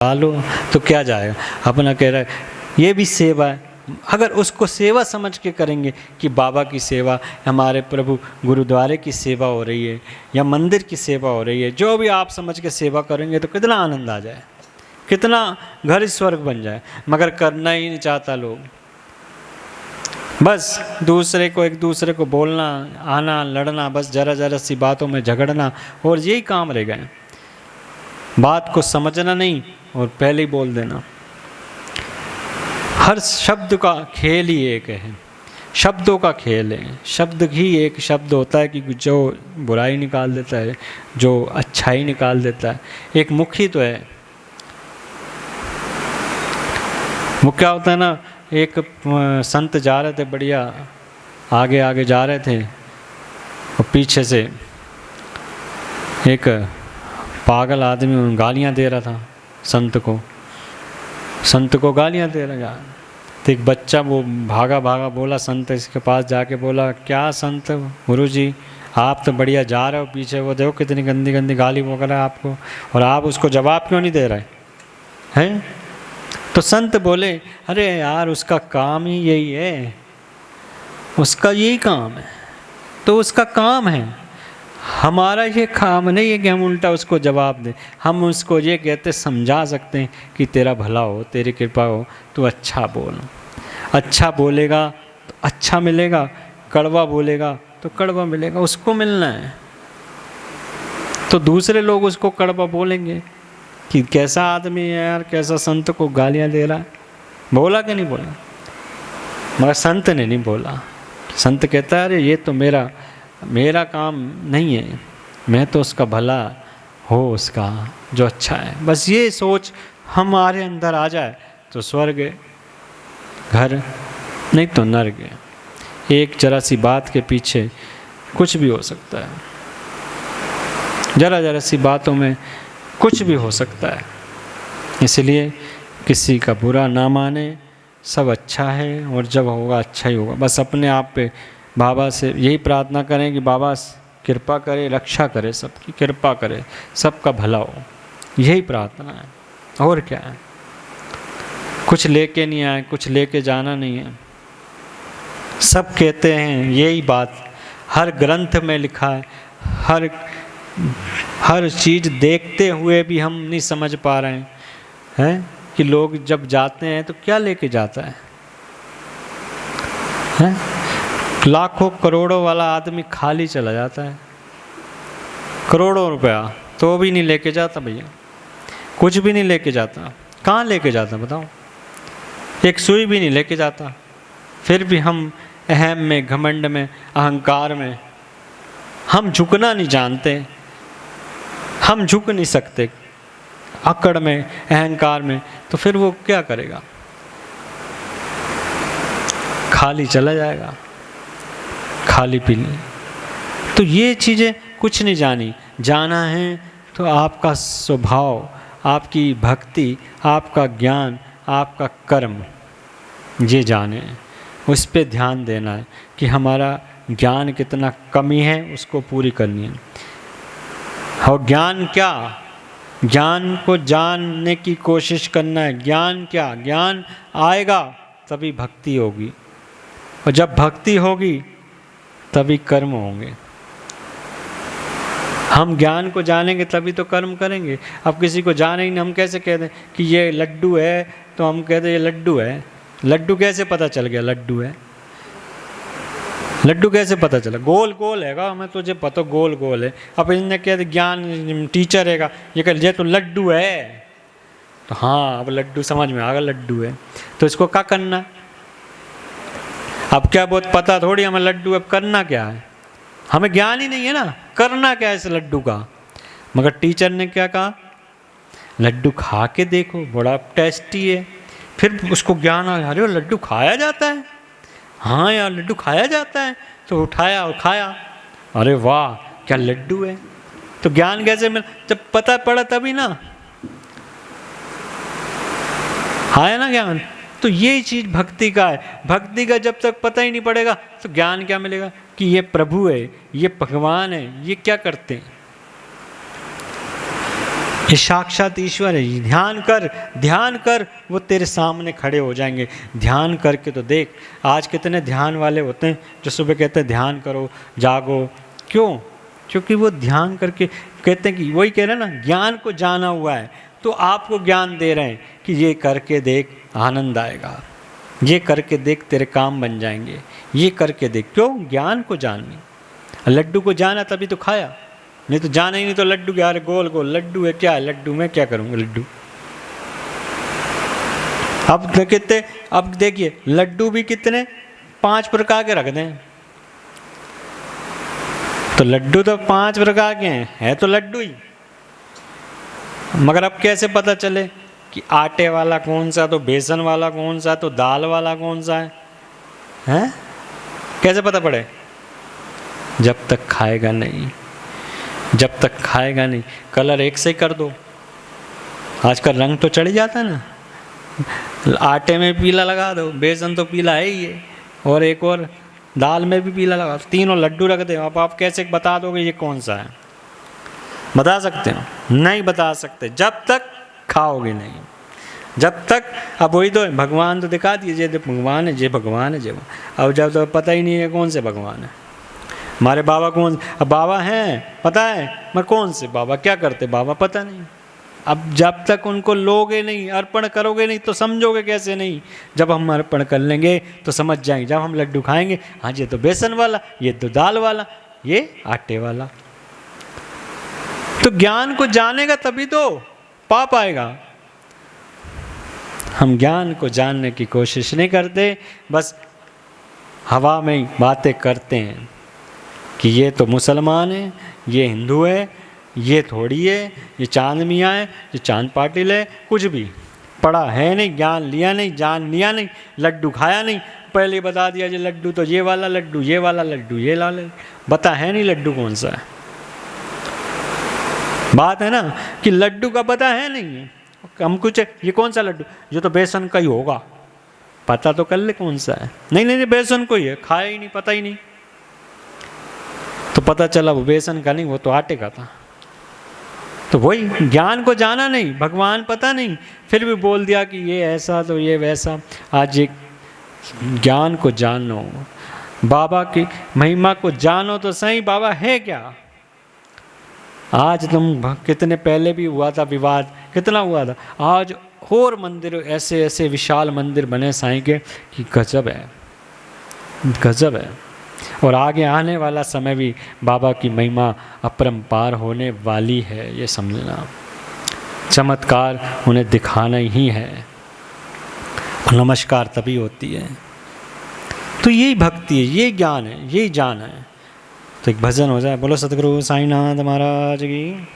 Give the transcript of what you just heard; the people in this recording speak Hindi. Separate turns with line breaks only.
लो तो क्या जाएगा, अपना कह रहा है ये भी सेवा है। अगर उसको सेवा समझ के करेंगे कि बाबा की सेवा, हमारे प्रभु गुरुद्वारे की सेवा हो रही है या मंदिर की सेवा हो रही है, जो भी आप समझ के सेवा करेंगे तो कितना आनंद आ जाए, कितना घर स्वर्ग बन जाए। मगर करना ही नहीं चाहता लोग, बस दूसरे को एक दूसरे को बोलना, आना, लड़ना, बस जरा जरा सी बातों में झगड़ना, और यही काम रह गए। बात को समझना नहीं और पहले ही बोल देना। हर शब्द का खेल ही एक है, शब्दों का खेल है। शब्द ही एक शब्द होता है कि जो बुराई निकाल देता है, जो अच्छाई निकाल देता है। एक मुख ही तो है। मुख क्या होता है ना, एक संत जा रहे थे, बढ़िया आगे आगे जा रहे थे, और पीछे से एक पागल आदमी गालियाँ दे रहा था संत को गालियाँ दे रहा। तो एक बच्चा वो भागा भागा बोला संत इसके पास जाके बोला, क्या संत गुरुजी आप तो बढ़िया जा रहे हो, पीछे वो देखो कितनी गंदी गंदी गाली बोल रहा है आपको, और आप उसको जवाब क्यों नहीं दे रहे हैं? तो संत बोले, अरे यार उसका काम ही यही है, उसका यही काम है, तो उसका काम है। हमारा ये काम नहीं है कि हम उल्टा उसको जवाब दें। हम उसको ये कहते समझा सकते हैं कि तेरा भला हो, तेरी कृपा हो, तू अच्छा बोल। अच्छा बोलेगा तो अच्छा मिलेगा, कड़वा बोलेगा तो कड़वा मिलेगा, उसको मिलना है। तो दूसरे लोग उसको कड़वा बोलेंगे कि कैसा आदमी है यार, कैसा संत को गालियाँ दे रहा है। बोला कि नहीं बोला? मगर संत ने नहीं बोला। संत कहता है अरे ये तो मेरा काम नहीं है, मैं तो उसका भला हो, उसका जो अच्छा है। बस ये सोच हमारे अंदर आ जाए तो स्वर्ग है, घर नहीं तो नर्क है। एक जरा सी बात के पीछे कुछ भी हो सकता है, जरा जरा सी बातों में कुछ भी हो सकता है। इसलिए किसी का बुरा ना माने, सब अच्छा है और जब होगा अच्छा ही होगा। बस अपने आप पे बाबा से यही प्रार्थना करें कि बाबा कृपा करे, रक्षा करे, सबकी कृपा करे, सबका भला हो। यही प्रार्थना है, और क्या है। कुछ लेके नहीं आए, कुछ लेके जाना नहीं है। सब कहते हैं यही बात, हर ग्रंथ में लिखा है, हर चीज़ देखते हुए भी हम नहीं समझ पा रहे हैं कि लोग जब जाते हैं तो क्या लेके जाता है? लाखों करोड़ों वाला आदमी खाली चला जाता है, करोड़ों रुपया तो भी नहीं लेके जाता भैया, कुछ भी नहीं लेके जाता। कहाँ लेके जाता बताओ? एक सुई भी नहीं लेके जाता। फिर भी हम अहम में, घमंड में, अहंकार में हम झुकना नहीं जानते, हम झुक नहीं सकते अकड़ में, अहंकार में। तो फिर वो क्या करेगा? खाली चला जाएगा, खाली पीली। तो ये चीज़ें कुछ नहीं जाना है तो आपका स्वभाव, आपकी भक्ति, आपका ज्ञान, आपका कर्म, ये जाने, उस पे ध्यान देना है कि हमारा ज्ञान कितना कमी है, उसको पूरी करनी है। और ज्ञान क्या? ज्ञान को जानने की कोशिश करना है। ज्ञान क्या? ज्ञान आएगा तभी भक्ति होगी, और जब भक्ति होगी तभी कर्म होंगे। हम ज्ञान को जानेंगे तभी तो कर्म करेंगे। अब किसी को जाने ही नहीं, हम कैसे कह दें कि ये लड्डू है, तो हम कहते हैं ये लड्डू है। लड्डू कैसे पता चल गया लड्डू है? लड्डू कैसे पता चला? गोल गोल हैगा, हमें तुझे पता गोल गोल है। अब इनने कहते ज्ञान टीचर हैगा, ये कह ये तो लड्डू है, तो हाँ अब लड्डू समझ में आ गया, लड्डू है। तो इसको क्या करना? अब क्या बहुत पता थोड़ी हमें लड्डू, अब करना क्या है? हमें ज्ञान ही नहीं है ना, करना क्या है इस लड्डू का। मगर टीचर ने क्या कहा? लड्डू खा के देखो, बड़ा टेस्टी है। फिर उसको ज्ञान आया, अरे लड्डू खाया जाता है, हाँ यार लड्डू खाया जाता है। तो उठाया और खाया, अरे वाह क्या लड्डू है। तो ज्ञान कैसे मिला? जब पता पड़ा तभी ना, आया ना ज्ञान। तो ये चीज़ भक्ति का है। भक्ति का जब तक पता ही नहीं पड़ेगा तो ज्ञान क्या मिलेगा कि ये प्रभु है, ये भगवान है, ये क्या करते हैं। ये साक्षात ईश्वर है। ध्यान कर, वो तेरे सामने खड़े हो जाएंगे। ध्यान करके तो देख, आज कितने ध्यान वाले होते हैं जो सुबह कहते हैं ध्यान करो, जागो। क्यों? क्योंकि वो ध्यान करके कहते हैं कि वही कह रहे हैं ना, ज्ञान को जाना हुआ है, तो आपको ज्ञान दे रहे हैं कि ये करके देख, आनंद आएगा, ये करके देख, तेरे काम बन जाएंगे, ये करके देख। क्यों? ज्ञान को जानने। लड्डू को जाना तभी तो खाया, नहीं तो जाना ही नहीं तो लड्डू क्या, अरे गोल गोल लड्डू है, क्या है लड्डू, मैं क्या करूँगा लड्डू। अब कहते, अब देखिए लड्डू भी कितने 5 प्रकार के रख दें, तो लड्डू तो 5 प्रकार के हैं, है तो लड्डू ही। मगर अब कैसे पता चले कि आटे वाला कौन सा, तो बेसन वाला कौन सा, तो दाल वाला कौन सा है? हैं? कैसे पता पड़े? जब तक खाएगा नहीं, जब तक खाएगा नहीं। कलर एक से ही कर दो, आजकल रंग तो चढ़ जाता है ना। आटे में पीला लगा दो, बेसन तो पीला है ही है, और एक और दाल में भी पीला लगा, तीनों लड्डू रख दे। अब आप कैसे बता दोगे ये कौन सा है? बता सकते हो? नहीं बता सकते, जब तक खाओगे नहीं, जब तक। अब वही तो भगवान तो दिखा दिए, ये भगवान है, ये भगवान है, जब अब जब तो पता ही नहीं है कौन से भगवान है। हमारे बाबा कौन? अब बाबा हैं पता है, मगर कौन से बाबा, क्या करते बाबा, पता नहीं। अब जब तक उनको लोगे नहीं, अर्पण करोगे नहीं, तो समझोगे कैसे नहीं? जब हम अर्पण कर लेंगे तो समझ जाएंगे। जब हम लड्डू खाएंगे, हाँ ये तो बेसन वाला, ये तो दाल वाला, ये आटे वाला। तो ज्ञान को जानेगा तभी तो पा पाएगा। हम ज्ञान को जानने की कोशिश नहीं करते, बस हवा में बातें करते हैं कि ये तो मुसलमान है, ये हिंदू है, ये थोड़ी है, ये चांद मियाँ है, ये चांद पाटिल है। कुछ भी पढ़ा है नहीं, ज्ञान लिया नहीं, जान लिया नहीं, लड्डू खाया नहीं। पहले बता दिया ये लड्डू तो ये वाला लड्डू, ये वाला लड्डू, ये वाला, बता है नहीं लड्डू कौन सा है। बात है ना कि लड्डू का पता है नहीं है। हम कुछ ये कौन सा लड्डू, ये तो बेसन का ही होगा, पता तो कर ले कौन सा है। नहीं नहीं, बेसन को ही है, खाया ही नहीं, पता ही नहीं। तो पता चला वो बेसन का नहीं, वो तो आटे का था। तो वही ज्ञान को जाना नहीं, भगवान पता नहीं, फिर भी बोल दिया कि ये ऐसा तो ये वैसा। आज एक ज्ञान को जानो, बाबा की महिमा को जानो तो सही, बाबा है क्या। आज तुम कितने पहले भी हुआ था विवाद, कितना हुआ था, आज और मंदिर ऐसे ऐसे विशाल मंदिर बने साईं के कि गजब है, गजब है। और आगे आने वाला समय भी बाबा की महिमा अपरंपार होने वाली है, ये समझना। चमत्कार उन्हें दिखाना ही है, नमस्कार तभी होती है। तो यही भक्ति है, ये ज्ञान है, यही जान है। तो एक भजन हो जाए, बोलो सतगुरु साईनाथ महाराज की।